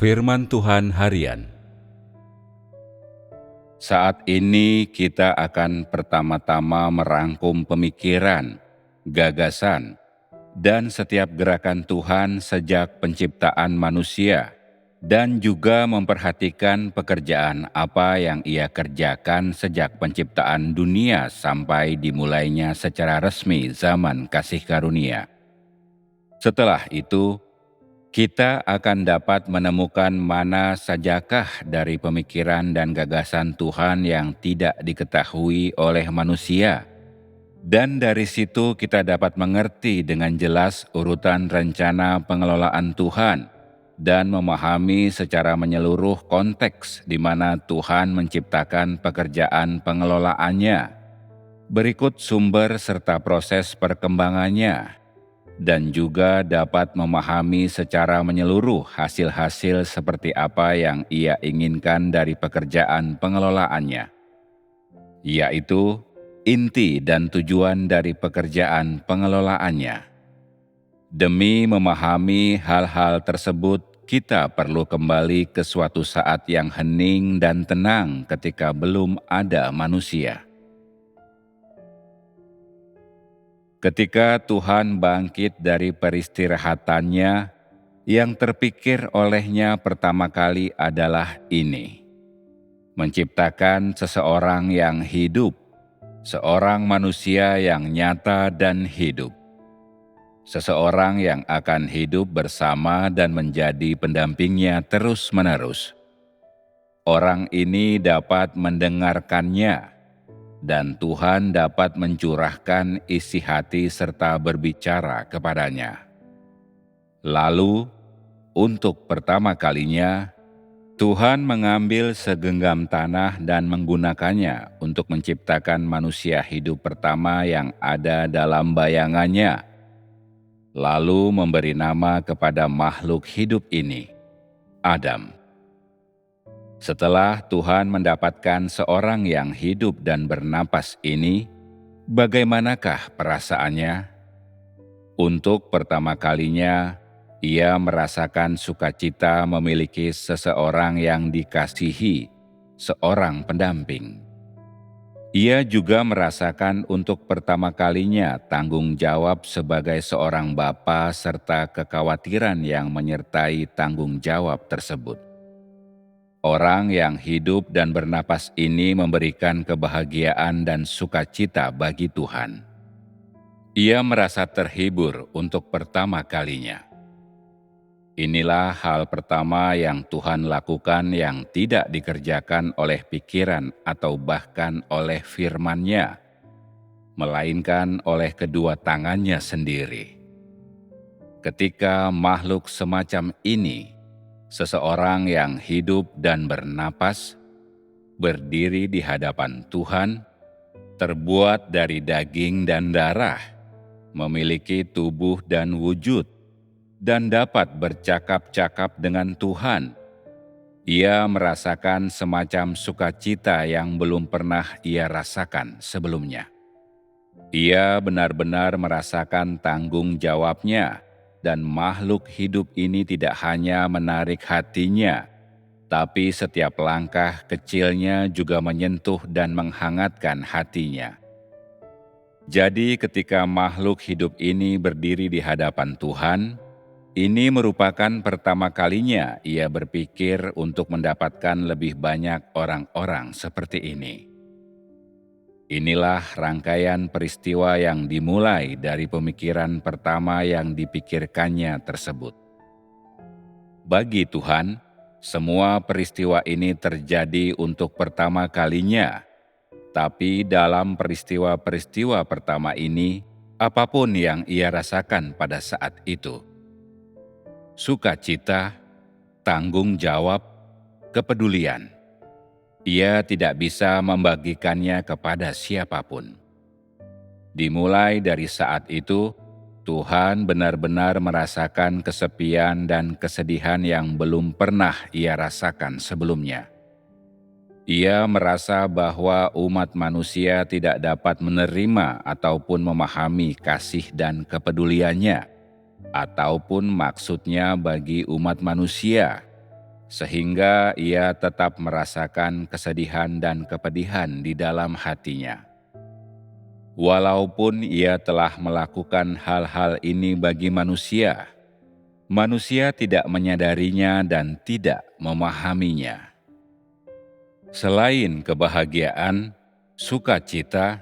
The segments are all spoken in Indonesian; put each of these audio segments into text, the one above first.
Firman Tuhan Harian. Saat ini kita akan pertama-tama merangkum pemikiran, gagasan, dan setiap gerakan Tuhan sejak penciptaan manusia, dan juga memperhatikan pekerjaan apa yang Ia kerjakan sejak penciptaan dunia sampai dimulainya secara resmi zaman kasih karunia. Setelah itu, kita akan dapat menemukan mana sajakah dari pemikiran dan gagasan Tuhan yang tidak diketahui oleh manusia. Dan dari situ kita dapat mengerti dengan jelas urutan rencana pengelolaan Tuhan dan memahami secara menyeluruh konteks di mana Tuhan menciptakan pekerjaan pengelolaannya. Berikut sumber serta proses perkembangannya, dan juga dapat memahami secara menyeluruh hasil-hasil seperti apa yang Ia inginkan dari pekerjaan pengelolaannya, yaitu inti dan tujuan dari pekerjaan pengelolaannya. Demi memahami hal-hal tersebut, kita perlu kembali ke suatu saat yang hening dan tenang ketika belum ada manusia. Ketika Tuhan bangkit dari peristirahatannya, yang terpikir olehnya pertama kali adalah ini: menciptakan seseorang yang hidup, seorang manusia yang nyata dan hidup. Seseorang yang akan hidup bersama dan menjadi pendampingnya terus-menerus. Orang ini dapat mendengarkannya, dan Tuhan dapat mencurahkan isi hati serta berbicara kepadanya. Lalu, untuk pertama kalinya, Tuhan mengambil segenggam tanah dan menggunakannya untuk menciptakan manusia hidup pertama yang ada dalam bayangannya, lalu memberi nama kepada makhluk hidup ini, Adam. Setelah Tuhan mendapatkan seorang yang hidup dan bernapas ini, bagaimanakah perasaannya? Untuk pertama kalinya, ia merasakan sukacita memiliki seseorang yang dikasihi, seorang pendamping. Ia juga merasakan untuk pertama kalinya tanggung jawab sebagai seorang bapa serta kekhawatiran yang menyertai tanggung jawab tersebut. Orang yang hidup dan bernapas ini memberikan kebahagiaan dan sukacita bagi Tuhan. Ia merasa terhibur untuk pertama kalinya. Inilah hal pertama yang Tuhan lakukan yang tidak dikerjakan oleh pikiran atau bahkan oleh firman-Nya, melainkan oleh kedua tangannya sendiri. Ketika makhluk semacam ini, seseorang yang hidup dan bernapas, berdiri di hadapan Tuhan, terbuat dari daging dan darah, memiliki tubuh dan wujud, dan dapat bercakap-cakap dengan Tuhan. Ia merasakan semacam sukacita yang belum pernah ia rasakan sebelumnya. Ia benar-benar merasakan tanggung jawabnya, dan makhluk hidup ini tidak hanya menarik hatinya, tapi setiap langkah kecilnya juga menyentuh dan menghangatkan hatinya. Jadi ketika makhluk hidup ini berdiri di hadapan Tuhan, ini merupakan pertama kalinya ia berpikir untuk mendapatkan lebih banyak orang-orang seperti ini. Inilah rangkaian peristiwa yang dimulai dari pemikiran pertama yang dipikirkannya tersebut. Bagi Tuhan, semua peristiwa ini terjadi untuk pertama kalinya, tapi dalam peristiwa-peristiwa pertama ini, apapun yang ia rasakan pada saat itu: sukacita, tanggung jawab, kepedulian. Ia tidak bisa membagikannya kepada siapapun. Dimulai dari saat itu, Tuhan benar-benar merasakan kesepian dan kesedihan yang belum pernah ia rasakan sebelumnya. Ia merasa bahwa umat manusia tidak dapat menerima ataupun memahami kasih dan kepeduliannya, ataupun maksudnya bagi umat manusia. sehingga ia tetap merasakan kesedihan dan kepedihan di dalam hatinya. Walaupun ia telah melakukan hal-hal ini bagi manusia, manusia tidak menyadarinya dan tidak memahaminya. Selain kebahagiaan, sukacita,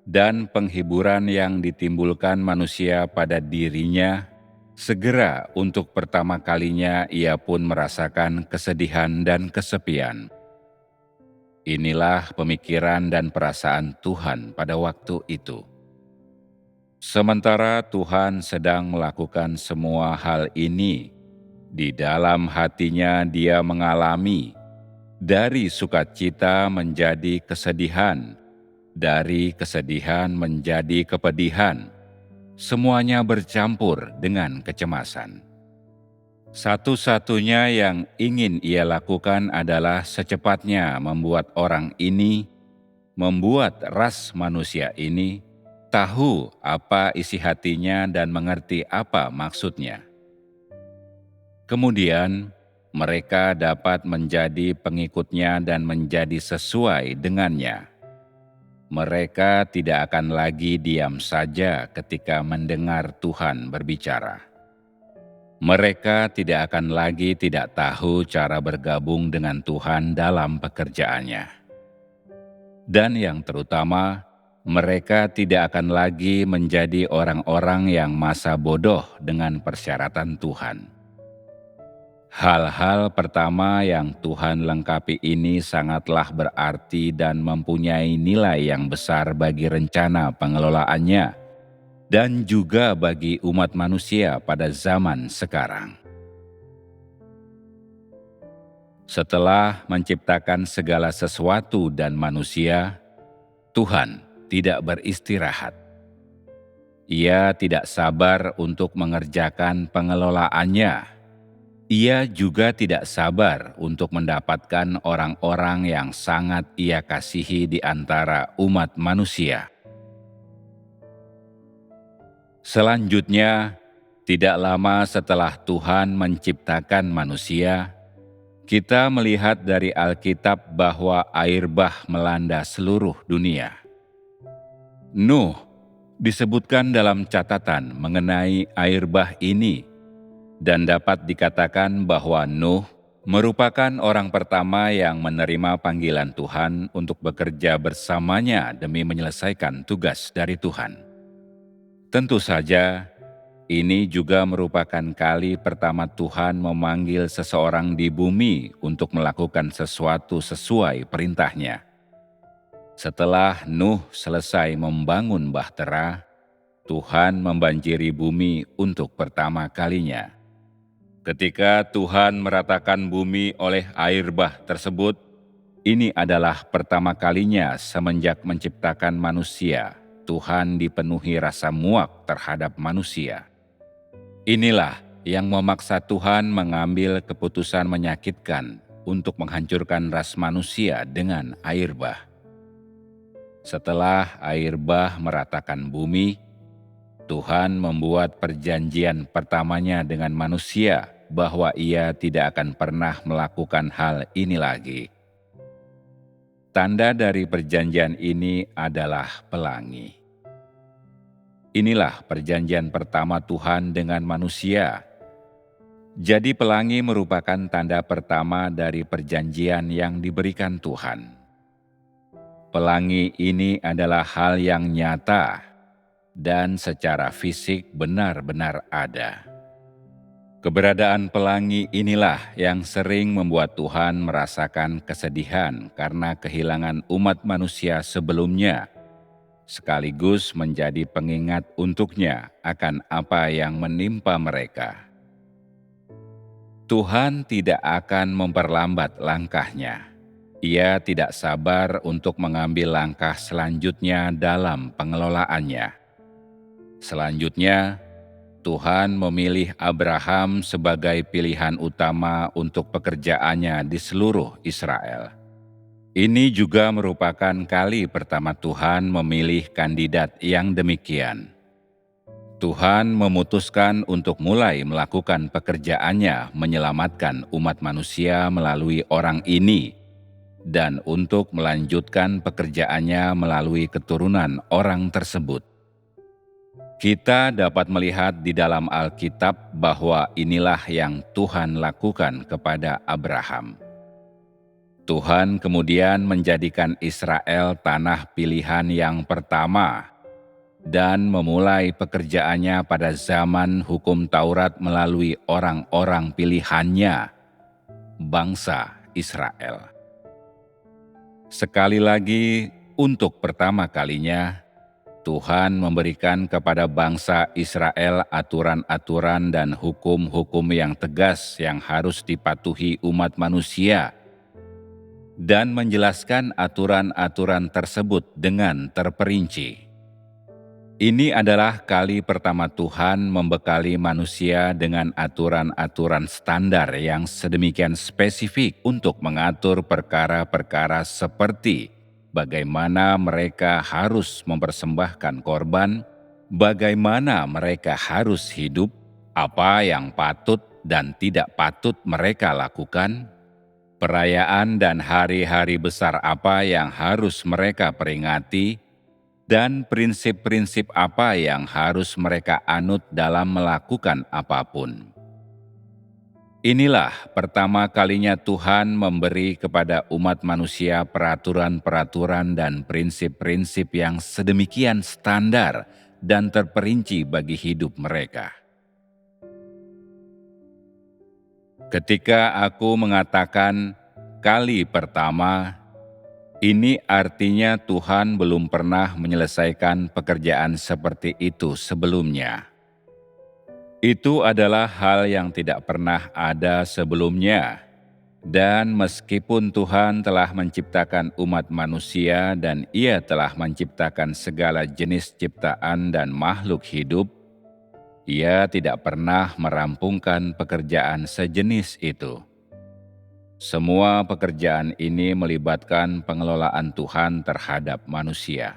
dan penghiburan yang ditimbulkan manusia pada dirinya, segera untuk pertama kalinya ia pun merasakan kesedihan dan kesepian. Inilah pemikiran dan perasaan Tuhan pada waktu itu. Sementara Tuhan sedang melakukan semua hal ini, di dalam hatinya dia mengalami dari sukacita menjadi kesedihan, dari kesedihan menjadi kepedihan, semuanya bercampur dengan kecemasan. Satu-satunya yang ingin ia lakukan adalah secepatnya membuat orang ini, membuat ras manusia ini, tahu apa isi hatinya dan mengerti apa maksudnya. Kemudian, mereka dapat menjadi pengikutnya dan menjadi sesuai dengannya. Mereka tidak akan lagi diam saja ketika mendengar Tuhan berbicara. Mereka tidak akan lagi tidak tahu cara bergabung dengan Tuhan dalam pekerjaannya. Dan yang terutama, mereka tidak akan lagi menjadi orang-orang yang masa bodoh dengan persyaratan Tuhan. Hal-hal pertama yang Tuhan lengkapi ini sangatlah berarti dan mempunyai nilai yang besar bagi rencana pengelolaannya dan juga bagi umat manusia pada zaman sekarang. Setelah menciptakan segala sesuatu dan manusia, Tuhan tidak beristirahat. Ia tidak sabar untuk mengerjakan pengelolaannya. Ia juga tidak sabar untuk mendapatkan orang-orang yang sangat Ia kasihi di antara umat manusia. Selanjutnya, tidak lama setelah Tuhan menciptakan manusia, kita melihat dari Alkitab bahwa air bah melanda seluruh dunia. Nuh disebutkan dalam catatan mengenai air bah ini, dan dapat dikatakan bahwa Nuh merupakan orang pertama yang menerima panggilan Tuhan untuk bekerja bersamanya demi menyelesaikan tugas dari Tuhan. Tentu saja, ini juga merupakan kali pertama Tuhan memanggil seseorang di bumi untuk melakukan sesuatu sesuai perintahnya. Setelah Nuh selesai membangun bahtera, Tuhan membanjiri bumi untuk pertama kalinya. Ketika Tuhan meratakan bumi oleh air bah tersebut, ini adalah pertama kalinya semenjak menciptakan manusia, Tuhan dipenuhi rasa muak terhadap manusia. Inilah yang memaksa Tuhan mengambil keputusan menyakitkan untuk menghancurkan ras manusia dengan air bah. Setelah air bah meratakan bumi, Tuhan membuat perjanjian pertamanya dengan manusia bahwa Ia tidak akan pernah melakukan hal ini lagi. Tanda dari perjanjian ini adalah pelangi. Inilah perjanjian pertama Tuhan dengan manusia. Jadi pelangi merupakan tanda pertama dari perjanjian yang diberikan Tuhan. Pelangi ini adalah hal yang nyata dan secara fisik benar-benar ada. Keberadaan pelangi inilah yang sering membuat Tuhan merasakan kesedihan karena kehilangan umat manusia sebelumnya, sekaligus menjadi pengingat untuknya akan apa yang menimpa mereka. Tuhan tidak akan memperlambat langkahnya. Ia tidak sabar untuk mengambil langkah selanjutnya dalam pengelolaannya. Selanjutnya, Tuhan memilih Abraham sebagai pilihan utama untuk pekerjaannya di seluruh Israel. Ini juga merupakan kali pertama Tuhan memilih kandidat yang demikian. Tuhan memutuskan untuk mulai melakukan pekerjaannya menyelamatkan umat manusia melalui orang ini dan untuk melanjutkan pekerjaannya melalui keturunan orang tersebut. Kita dapat melihat di dalam Alkitab bahwa inilah yang Tuhan lakukan kepada Abraham. Tuhan kemudian menjadikan Israel tanah pilihan yang pertama dan memulai pekerjaannya pada zaman hukum Taurat melalui orang-orang pilihannya, bangsa Israel. Sekali lagi, untuk pertama kalinya, Tuhan memberikan kepada bangsa Israel aturan-aturan dan hukum-hukum yang tegas yang harus dipatuhi umat manusia, dan menjelaskan aturan-aturan tersebut dengan terperinci. Ini adalah kali pertama Tuhan membekali manusia dengan aturan-aturan standar yang sedemikian spesifik untuk mengatur perkara-perkara seperti bagaimana mereka harus mempersembahkan korban, bagaimana mereka harus hidup, apa yang patut dan tidak patut mereka lakukan, perayaan dan hari-hari besar apa yang harus mereka peringati, dan prinsip-prinsip apa yang harus mereka anut dalam melakukan apapun. Inilah pertama kalinya Tuhan memberi kepada umat manusia peraturan-peraturan dan prinsip-prinsip yang sedemikian standar dan terperinci bagi hidup mereka. Ketika aku mengatakan kali pertama, ini artinya Tuhan belum pernah menyelesaikan pekerjaan seperti itu sebelumnya. Itu adalah hal yang tidak pernah ada sebelumnya. Dan meskipun Tuhan telah menciptakan umat manusia dan Ia telah menciptakan segala jenis ciptaan dan makhluk hidup, Ia tidak pernah merampungkan pekerjaan sejenis itu. Semua pekerjaan ini melibatkan pengelolaan Tuhan terhadap manusia.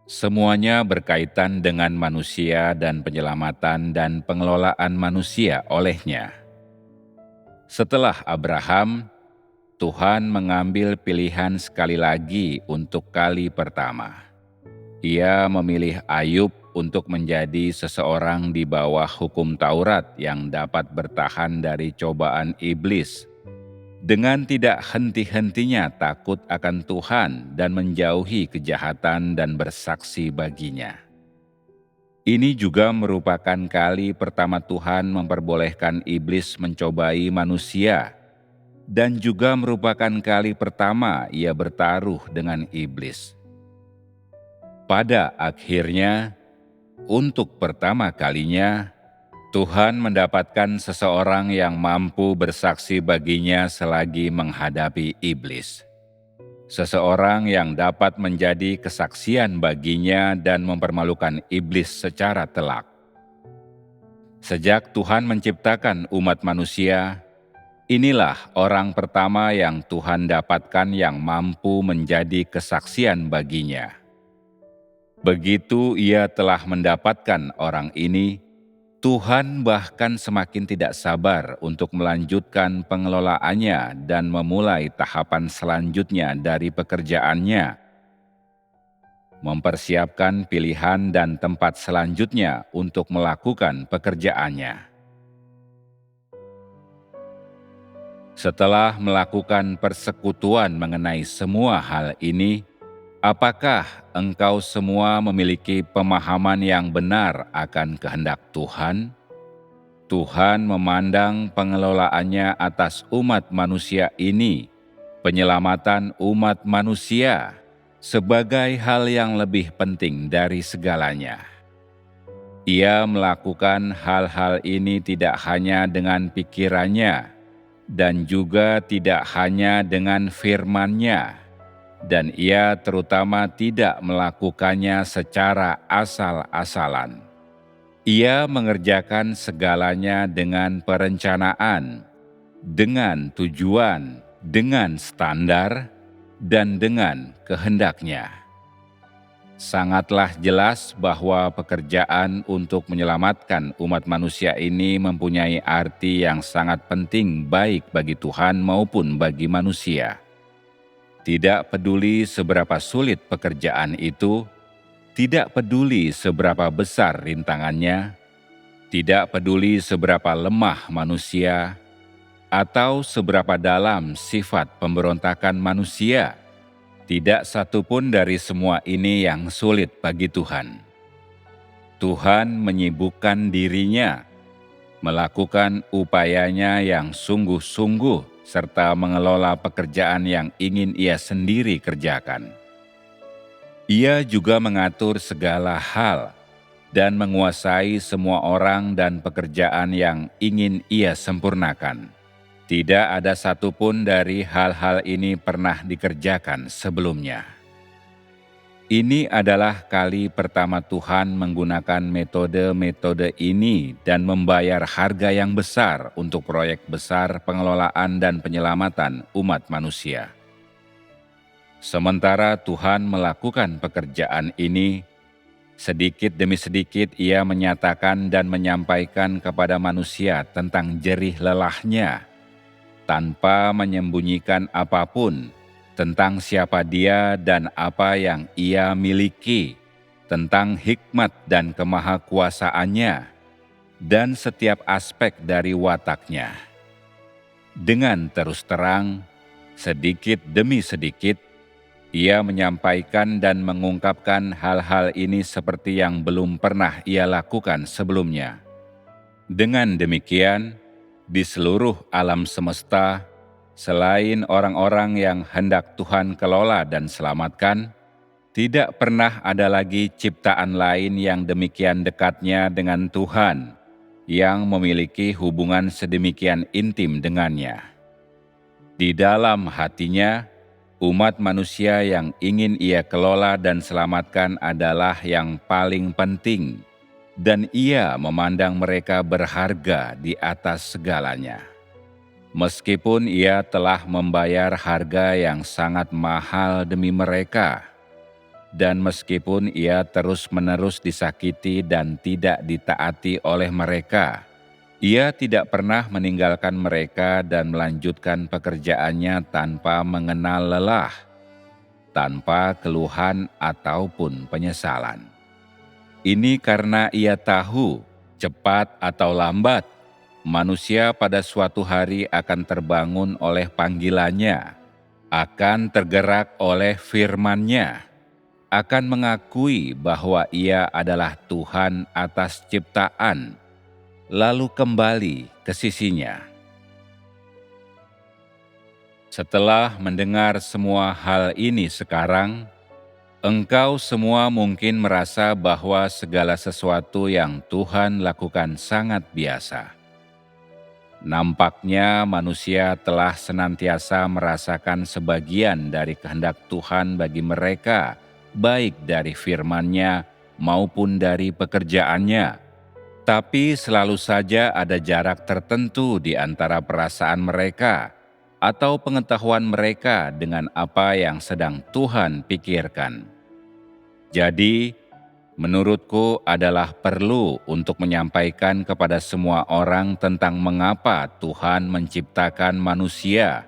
Semuanya berkaitan dengan manusia dan penyelamatan dan pengelolaan manusia olehnya. Setelah Abraham, Tuhan mengambil pilihan sekali lagi untuk kali pertama. Ia memilih Ayub untuk menjadi seseorang di bawah hukum Taurat yang dapat bertahan dari cobaan iblis, dengan tidak henti-hentinya takut akan Tuhan dan menjauhi kejahatan dan bersaksi baginya. Ini juga merupakan kali pertama Tuhan memperbolehkan iblis mencobai manusia, dan juga merupakan kali pertama ia bertaruh dengan iblis. Pada akhirnya, untuk pertama kalinya, Tuhan mendapatkan seseorang yang mampu bersaksi baginya selagi menghadapi iblis. Seseorang yang dapat menjadi kesaksian baginya dan mempermalukan iblis secara telak. Sejak Tuhan menciptakan umat manusia, inilah orang pertama yang Tuhan dapatkan yang mampu menjadi kesaksian baginya. Begitu ia telah mendapatkan orang ini, Tuhan bahkan semakin tidak sabar untuk melanjutkan pengelolaannya dan memulai tahapan selanjutnya dari pekerjaannya. Mempersiapkan pilihan dan tempat selanjutnya untuk melakukan pekerjaannya. Setelah melakukan persekutuan mengenai semua hal ini, apakah engkau semua memiliki pemahaman yang benar akan kehendak Tuhan? Tuhan memandang pengelolaannya atas umat manusia ini, penyelamatan umat manusia, sebagai hal yang lebih penting dari segalanya. Ia melakukan hal-hal ini tidak hanya dengan pikirannya, dan juga tidak hanya dengan firman-Nya, dan ia terutama tidak melakukannya secara asal-asalan. Ia mengerjakan segalanya dengan perencanaan, dengan tujuan, dengan standar, dan dengan kehendaknya. Sangatlah jelas bahwa pekerjaan untuk menyelamatkan umat manusia ini mempunyai arti yang sangat penting baik bagi Tuhan maupun bagi manusia. Tidak peduli seberapa sulit pekerjaan itu, tidak peduli seberapa besar rintangannya, tidak peduli seberapa lemah manusia, atau seberapa dalam sifat pemberontakan manusia, tidak satu pun dari semua ini yang sulit bagi Tuhan. Tuhan menyibukkan dirinya, melakukan upayanya yang sungguh-sungguh, serta mengelola pekerjaan yang ingin Ia sendiri kerjakan. Ia juga mengatur segala hal dan menguasai semua orang dan pekerjaan yang ingin Ia sempurnakan. Tidak ada satupun dari hal-hal ini pernah dikerjakan sebelumnya. Ini adalah kali pertama Tuhan menggunakan metode-metode ini dan membayar harga yang besar untuk proyek besar pengelolaan dan penyelamatan umat manusia. Sementara Tuhan melakukan pekerjaan ini, sedikit demi sedikit Ia menyatakan dan menyampaikan kepada manusia tentang jerih lelahnya, tanpa menyembunyikan apapun tentang siapa Dia dan apa yang Ia miliki, tentang hikmat dan kemahakuasaannya, dan setiap aspek dari wataknya. Dengan terus terang, sedikit demi sedikit, Ia menyampaikan dan mengungkapkan hal-hal ini seperti yang belum pernah Ia lakukan sebelumnya. Dengan demikian, di seluruh alam semesta, selain orang-orang yang hendak Tuhan kelola dan selamatkan, tidak pernah ada lagi ciptaan lain yang demikian dekatnya dengan Tuhan, yang memiliki hubungan sedemikian intim dengannya. Di dalam hatinya, umat manusia yang ingin Ia kelola dan selamatkan adalah yang paling penting, dan Ia memandang mereka berharga di atas segalanya. Meskipun Ia telah membayar harga yang sangat mahal demi mereka, dan meskipun Ia terus-menerus disakiti dan tidak ditaati oleh mereka, Ia tidak pernah meninggalkan mereka dan melanjutkan pekerjaannya tanpa mengenal lelah, tanpa keluhan ataupun penyesalan. Ini karena Ia tahu, cepat atau lambat, manusia pada suatu hari akan terbangun oleh panggilannya, akan tergerak oleh firman-Nya, akan mengakui bahwa Ia adalah Tuhan atas ciptaan, lalu kembali ke sisi-Nya. Setelah mendengar semua hal ini sekarang, engkau semua mungkin merasa bahwa segala sesuatu yang Tuhan lakukan sangat biasa. Nampaknya manusia telah senantiasa merasakan sebagian dari kehendak Tuhan bagi mereka, baik dari firman-Nya maupun dari pekerjaannya. Tapi selalu saja ada jarak tertentu di antara perasaan mereka atau pengetahuan mereka dengan apa yang sedang Tuhan pikirkan. Jadi, menurutku adalah perlu untuk menyampaikan kepada semua orang tentang mengapa Tuhan menciptakan manusia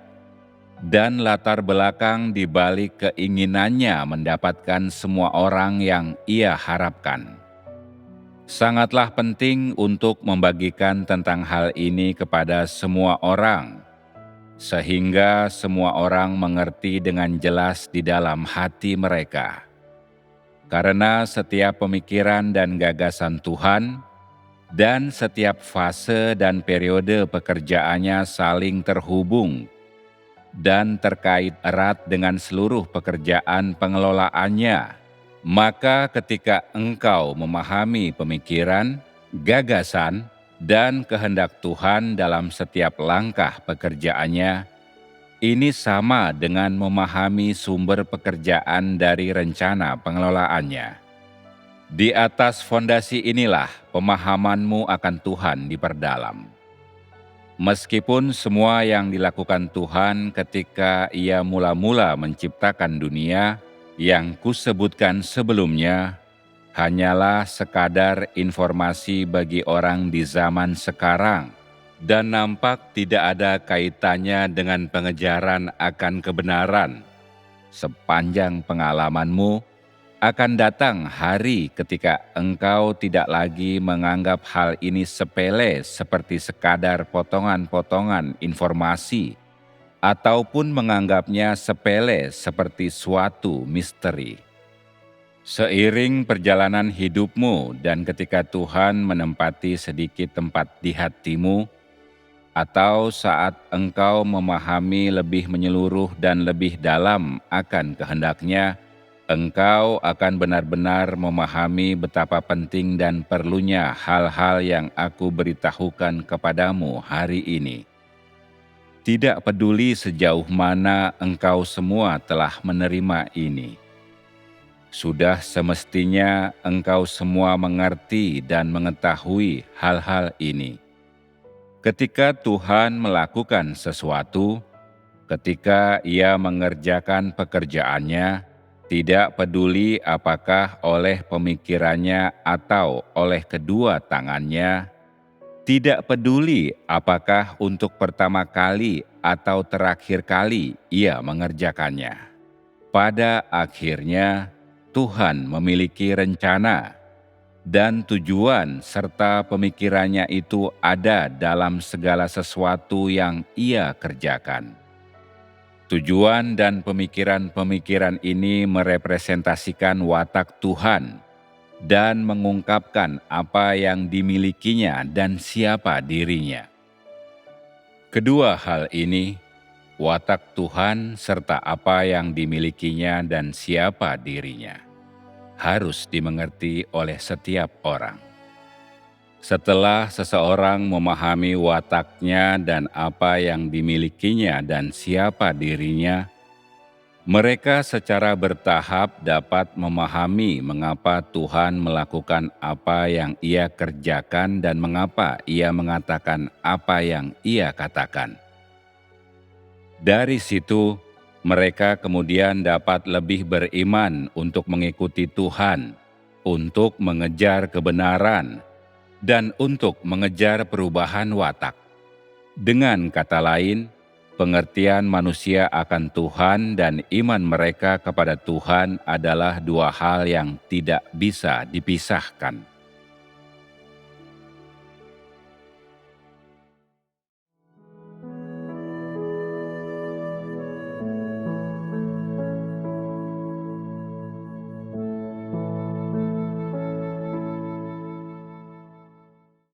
dan latar belakang di balik keinginannya mendapatkan semua orang yang Ia harapkan. Sangatlah penting untuk membagikan tentang hal ini kepada semua orang, sehingga semua orang mengerti dengan jelas di dalam hati mereka. Karena setiap pemikiran dan gagasan Tuhan, dan setiap fase dan periode pekerjaannya saling terhubung dan terkait erat dengan seluruh pekerjaan pengelolaannya, maka ketika engkau memahami pemikiran, gagasan, dan kehendak Tuhan dalam setiap langkah pekerjaannya, ini sama dengan memahami sumber pekerjaan dari rencana pengelolaannya. Di atas fondasi inilah pemahamanmu akan Tuhan diperdalam. Meskipun semua yang dilakukan Tuhan ketika Ia mula-mula menciptakan dunia Yang kusebutkan sebelumnya hanyalah sekadar informasi bagi orang di zaman sekarang dan nampak tidak ada kaitannya dengan pengejaran akan kebenaran. Sepanjang pengalamanmu, akan datang hari ketika engkau tidak lagi menganggap hal ini sepele seperti sekadar potongan-potongan informasi, ataupun menganggapnya sepele seperti suatu misteri. Seiring perjalanan hidupmu dan ketika Tuhan menempati sedikit tempat di hatimu, atau saat engkau memahami lebih menyeluruh dan lebih dalam akan kehendak-Nya, engkau akan benar-benar memahami betapa penting dan perlunya hal-hal yang aku beritahukan kepadamu hari ini. Tidak peduli sejauh mana engkau semua telah menerima ini. Sudah semestinya engkau semua mengerti dan mengetahui hal-hal ini. Ketika Tuhan melakukan sesuatu, ketika Ia mengerjakan pekerjaannya, tidak peduli apakah oleh pemikirannya atau oleh kedua tangannya, tidak peduli apakah untuk pertama kali atau terakhir kali Ia mengerjakannya. Pada akhirnya, Tuhan memiliki rencana dan tujuan serta pemikirannya itu ada dalam segala sesuatu yang Ia kerjakan. Tujuan dan pemikiran-pemikiran ini merepresentasikan watak Tuhan dan mengungkapkan apa yang dimilikinya dan siapa dirinya. Kedua hal ini, watak Tuhan serta apa yang dimilikinya dan siapa dirinya, harus dimengerti oleh setiap orang. Setelah seseorang memahami wataknya dan apa yang dimilikinya dan siapa dirinya, mereka secara bertahap dapat memahami mengapa Tuhan melakukan apa yang Ia kerjakan dan mengapa Ia mengatakan apa yang Ia katakan. Dari situ, mereka kemudian dapat lebih beriman untuk mengikuti Tuhan, untuk mengejar kebenaran, dan untuk mengejar perubahan watak. Dengan kata lain, pengertian manusia akan Tuhan dan iman mereka kepada Tuhan adalah dua hal yang tidak bisa dipisahkan.